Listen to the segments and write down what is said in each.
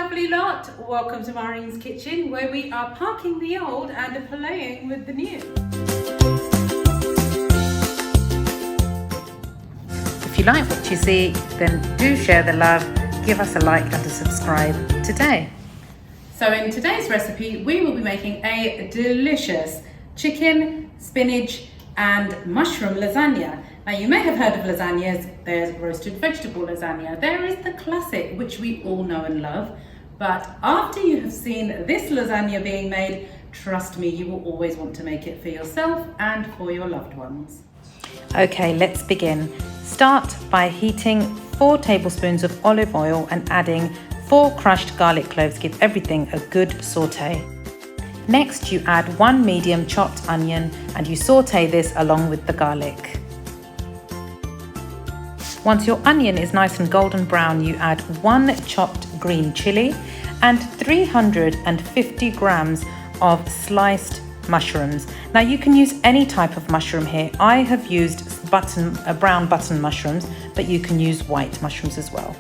lovely lot. Welcome to Maureen's Kitchen, where we are parking the old and playing with the new. If you like what you see, then do share the love, give us a like and a subscribe today. So in today's recipe, we will be making a delicious chicken, spinach and mushroom lasagna. Now you may have heard of lasagnas. There's roasted vegetable lasagna. There is the classic, which we all know and love. But after you have seen this lasagna being made, trust me, you will always want to make it for yourself and for your loved ones. Okay, let's begin. Start by heating 4 tablespoons of olive oil and adding 4 crushed garlic cloves. Give everything a good saute. Next, you add 1 medium chopped onion and you saute this along with the garlic. Once your onion is nice and golden brown, you add 1 chopped green chili and 350 grams of sliced mushrooms. Now you can use any type of mushroom here. I have used brown button mushrooms, but you can use white mushrooms as well.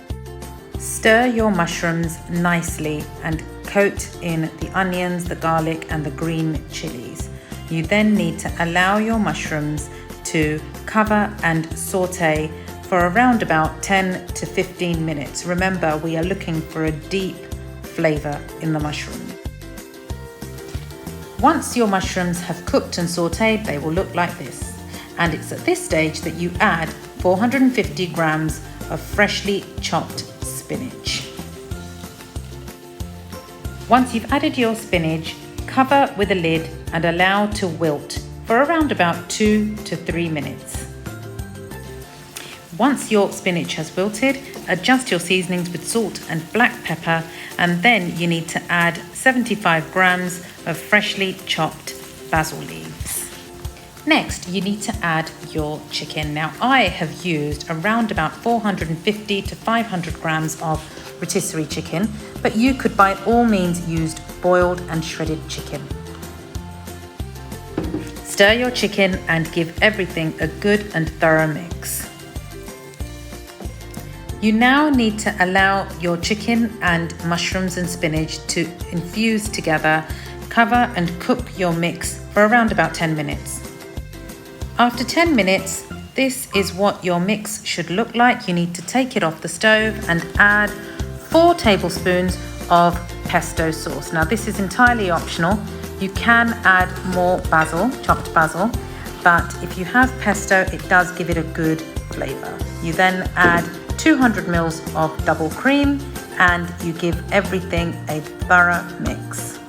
Stir your mushrooms nicely and coat in the onions, the garlic and the green chilies. You then need to allow your mushrooms to cover and saute for around about 10 to 15 minutes. Remember, we are looking for a deep flavor in the mushroom. Once your mushrooms have cooked and sauteed, they will look like this. And it's at this stage that you add 450 grams of freshly chopped spinach. Once you've added your spinach, cover with a lid and allow to wilt for around about 2 to 3 minutes. Once your spinach has wilted, adjust your seasonings with salt and black pepper, and then you need to add 75 grams of freshly chopped basil leaves. Next, you need to add your chicken. Now, I have used around about 450 to 500 grams of rotisserie chicken, but you could by all means use boiled and shredded chicken. Stir your chicken and give everything a good and thorough mix. You now need to allow your chicken and mushrooms and spinach to infuse together. Cover and cook your mix for around about 10 minutes. After 10 minutes, this is what your mix should look like. You need to take it off the stove and add 4 tablespoons of pesto sauce. Now this is entirely optional. You can add more basil, chopped basil, but if you have pesto, it does give it a good flavor. You then add 200 mils of double cream and you give everything a thorough mix.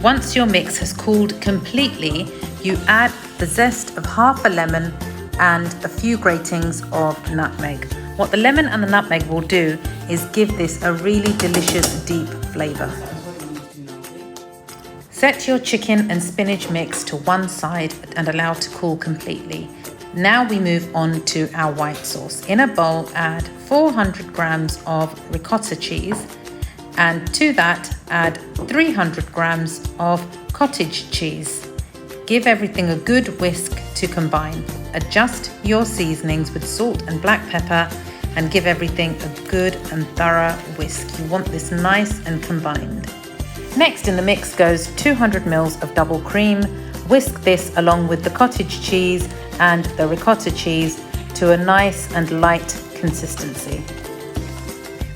Once your mix has cooled completely, you add the zest of half a lemon and a few gratings of nutmeg. What the lemon and the nutmeg will do is give this a really delicious deep flavor. Set your chicken and spinach mix to one side and allow to cool completely. Now we move on to our white sauce. In a bowl, add 400 grams of ricotta cheese, and to that add 300 grams of cottage cheese. Give everything a good whisk to combine. Adjust your seasonings with salt and black pepper and give everything a good and thorough whisk. You want this nice and combined. Next in the mix goes 200 mils of double cream. Whisk this along with the cottage cheese and the ricotta cheese to a nice and light consistency.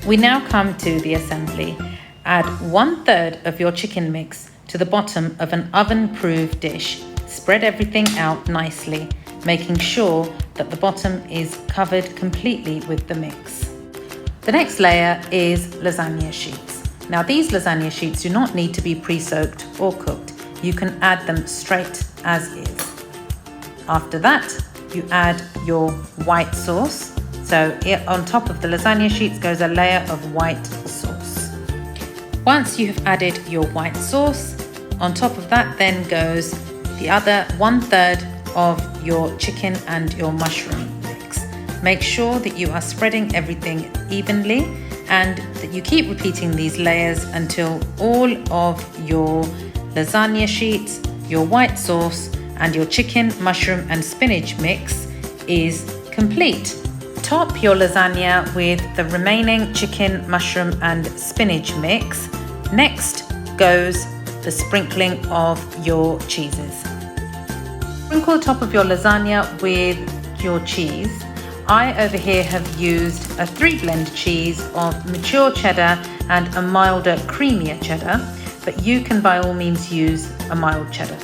We now come to the assembly. Add 1/3 of your chicken mix to the bottom of an oven-proof dish. Spread everything out nicely, making sure that the bottom is covered completely with the mix. The next layer is lasagna sheets. Now these lasagna sheets do not need to be pre-soaked or cooked. You can add them straight as is. After that, you add your white sauce. So on top of the lasagna sheets goes a layer of white sauce. Once you have added your white sauce, on top of that then goes the other 1/3 of your chicken and your mushroom mix. Make sure that you are spreading everything evenly and that you keep repeating these layers until all of your lasagna sheets, your white sauce and your chicken, mushroom and spinach mix is complete. Top your lasagna with the remaining chicken, mushroom and spinach mix. Next goes the sprinkling of your cheeses. Sprinkle the top of your lasagna with your cheese. I over here have used a 3-blend cheese of mature cheddar and a milder, creamier cheddar, but you can by all means use a mild cheddar.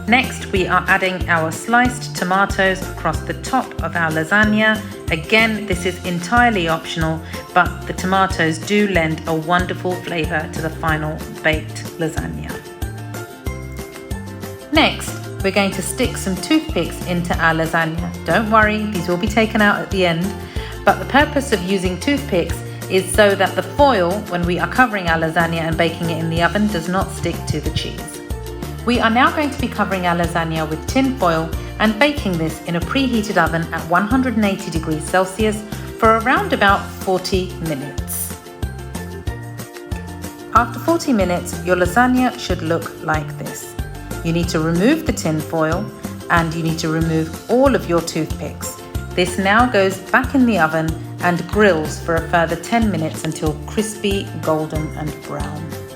Next, we are adding our sliced tomatoes across the top of our lasagna. Again, this is entirely optional, but the tomatoes do lend a wonderful flavour to the final baked lasagna. Next, we're going to stick some toothpicks into our lasagna. Don't worry, these will be taken out at the end, but the purpose of using toothpicks is so that the foil, when we are covering our lasagna and baking it in the oven, does not stick to the cheese. We are now going to be covering our lasagna with tin foil and baking this in a preheated oven at 180 degrees Celsius for around about 40 minutes. After 40 minutes, your lasagna should look like this. You need to remove the tin foil and you need to remove all of your toothpicks. This now goes back in the oven and grills for a further 10 minutes until crispy, golden and brown.